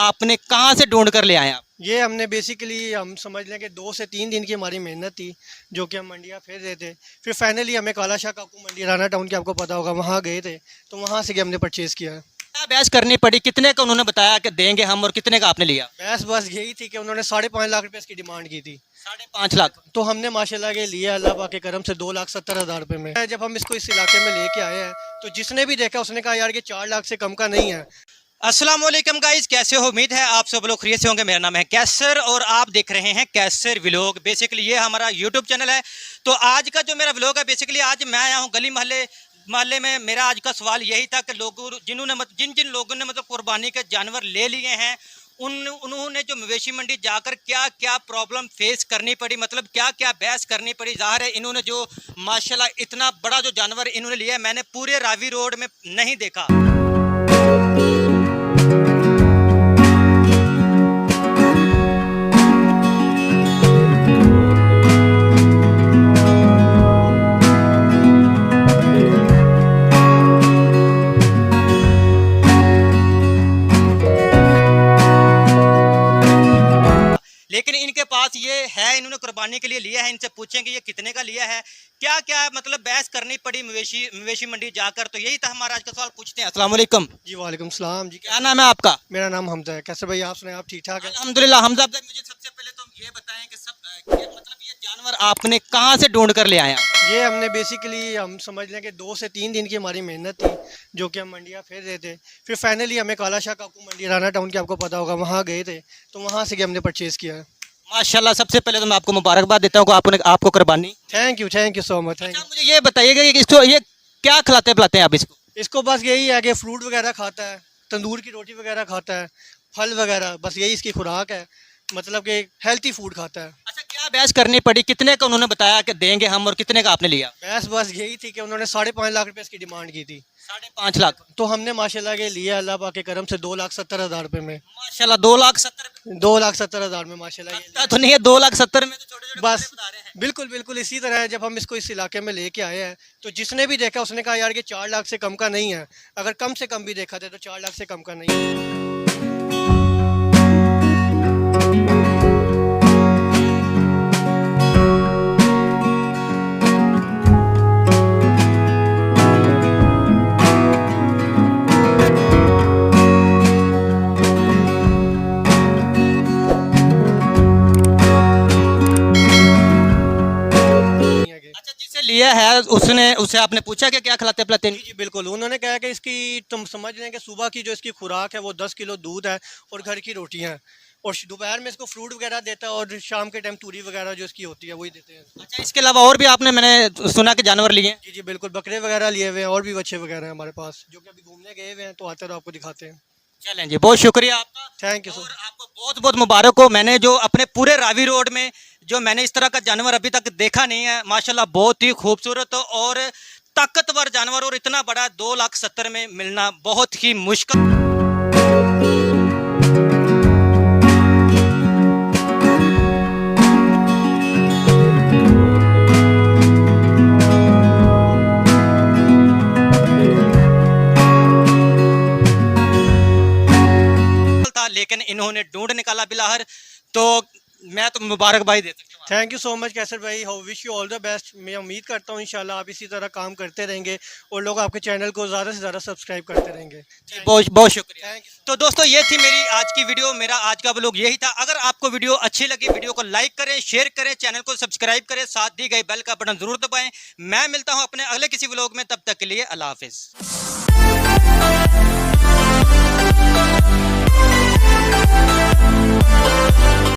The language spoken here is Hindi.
आपने कहाँ से ढूंढ कर ले आए आप? ये हमने बेसिकली हम समझ लें कि 2 से 3 दिन की हमारी मेहनत थी, जो कि हम मंडियाँ फिर रहे थे। फिर फाइनली हमें काला शाह काकू मंडी राना टाउन की आपको पता होगा, वहाँ गए थे, तो वहाँ से हमने परचेज़ किया है। क्या बहस करनी पड़ी, कितने का उन्होंने बताया कि देंगे हम और कितने का आपने लिया? बस बस यही थी कि उन्होंने 5.5 लाख रुपये इसकी डिमांड की थी। 5.5 लाख। तो हमने माशाल्लाह के लिया अल्लाह पाक के करम से 2,70,000 रुपये में। जब हम इसको इस इलाके में लेके आए हैं तो जिसने भी देखा उसने कहा यार कि 4 लाख से कम का नहीं है। अस्सलाम वालेकुम गाइस, कैसे हो? उम्मीद है आप सब लोग खैरियत से होंगे। मेरा नाम है कैसर और आप देख रहे हैं कैसर व्लॉग। बेसिकली ये हमारा यूट्यूब चैनल है। तो आज का जो मेरा व्लॉग है, बेसिकली आज मैं आया हूँ गली मोहल्ले में। मेरा आज का सवाल यही था कि लोगों जिन जिन लोगों ने मतलब कुर्बानी के जानवर ले लिए हैं उन्होंने जो मवेशी मंडी जाकर क्या क्या प्रॉब्लम फेस करनी पड़ी, मतलब क्या क्या बहस करनी पड़ी। ज़ाहिर है इन्होंने जो माशाल्लाह इतना बड़ा जो जानवर इन्होंने लिया है, मैंने पूरे रावी रोड में नहीं देखा। लेकिन इनके पास ये है, इन्होंने कुर्बानी के लिए लिया है। इनसे पूछेंगे ये कितने का लिया है, क्या क्या मतलब बहस करनी पड़ी मवेशी मंडी जाकर। तो यही था हमारा आज का सवाल। पूछते हैं। अस्सलाम वालेकुम जी वालेकुम सलाम जी। क्या नाम है आपका? मेरा नाम हमजा है। कैसे भाई, आप सुनाए, आप ठीक ठाक हैं? अल्हम्दुलिल्लाह। हमजा भाई, मुझे सबसे पहले तो ये बताएं कि मतलब ये जानवर आपने कहाँ से ढूंढ कर ले आए? ये हमने बेसिकली हम समझ लें कि 2 से 3 दिन की हमारी मेहनत थी, जो कि हम मंडियाँ फिर रहे थे। फिर फाइनली हमें काला शाह काकू मंडी राना टाउन की आपको पता होगा, वहाँ गए थे, तो वहाँ से हमने परचेज़ किया है। माशाल्लाह, सबसे पहले तो मैं आपको मुबारकबाद देता हूँ कि आपको कुर्बानी। Thank you so much. Thank you. मुझे ये बताइएगा कि इसको ये क्या खिलाते पिलाते हैं आप इसको? इसको बस यही है कि फ्रूट वगैरह खाता है, तंदूर की रोटी वगैरह खाता है, फल वगैरह, बस यही इसकी खुराक है। मतलब कि हेल्थी फूड खाता है। अच्छा, क्या बहस करनी पड़ी, कितने का उन्होंने बताया कि देंगे हम और कितने का आपने लिया? बस यही थी कि उन्होंने 5.5 लाख रुपये इसकी डिमांड की थी। 5.5 लाख। तो हमने माशाल्लाह के लिया अल्लाह पाक के करम से 2,70,000 रुपये में। माशाल्लाह, 2,70,000। 2,70,000 में माशाल्लाह ये तो नहीं है 2,70,000 में तो छोटे-छोटे बस बता रहे हैं। बिल्कुल बिल्कुल इसी तरह है। जब हम इसको इस इलाके में लेके आए हैं तो जिसने भी देखा उसने कहा यार कि 4 लाख से कम का नहीं है। अगर कम से कम भी देखा जाए तो 4 लाख से कम का नहीं है। अच्छा, जिसे लिया है उससे आपने पूछा कि क्या खिलाते पिलाते हैं? जी बिल्कुल, उन्होंने कहा कि इसकी तुम समझ लें कि सुबह की जो इसकी खुराक है वो 10 किलो दूध है और घर की रोटियां हैं, और दोपहर में इसको फ्रूट वगैरह देता है, और शाम के टाइम तूरी वगैरह जो इसकी होती है वही देते हैं। अच्छा, इसके अलावा और भी आपने, मैंने सुना कि जानवर लिए हैं? जी बिल्कुल, बकरे वगैरह लिए हुए हैं और भी बच्चे वगैरह हैं हमारे पास, जो कि अभी घूमने गए हुए हैं, तो आते तो आपको दिखाते हैं। चलें जी, बहुत शुक्रिया आपका। थैंक यू और सर। आपको बहुत बहुत मुबारक हो। मैंने जो अपने पूरे रावी रोड में जो मैंने इस तरह का जानवर अभी तक देखा नहीं है। माशाल्लाह, बहुत ही खूबसूरत और ताकतवर जानवर, और इतना बड़ा 2,70,000 में मिलना बहुत ही मुश्किल। था, लेकिन इन्होंने ढूंढ निकाला बिलाहर। तो मैं तो मुबारकबाद देता हूँ। थैंक यू सो मच कैसर भाई। How wish you all the best. मैं उम्मीद करता हूँ इंशाल्लाह आप इसी तरह काम करते रहेंगे और लोग आपके चैनल को ज़्यादा से ज़्यादा सब्सक्राइब करते रहेंगे। बहुत बहुत शुक्रिया। Thank you. तो दोस्तों, ये थी मेरी आज की वीडियो, मेरा आज का व्लॉग यही था। अगर आपको वीडियो अच्छी लगी, वीडियो को लाइक करें, शेयर करें, चैनल को सब्सक्राइब करें, साथ दी गई बेल का बटन जरूर दबाएं। मैं मिलता हूं अपने अगले किसी व्लॉग में, तब तक के लिए अल्लाह हाफिज।